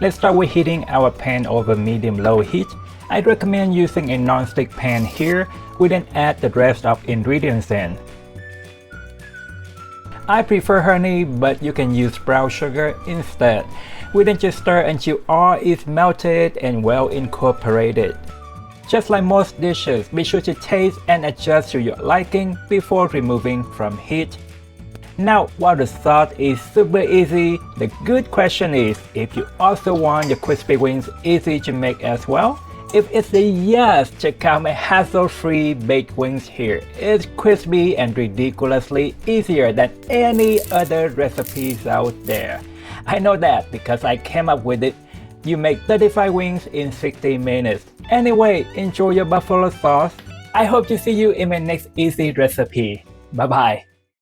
Let's start with heating our pan over medium-low heat. I recommend using a non-stick pan here. We then add the rest of ingredients in. I prefer honey, but you can use brown sugar instead. We then just stir until all is melted and well incorporated. Just like most dishes, be sure to taste and adjust to your liking before removing from heat. Now, while the sauce is super easy, the good question is if you also want your crispy wings easy to make as well. If it's a yes, check out my hassle-free baked wings here. It's crispy and ridiculously easier than any other recipes out there. I know that because I came up with it. You make 35 wings in 60 minutes. Anyway, enjoy your buffalo sauce. I hope to see you in my next easy recipe. Bye bye.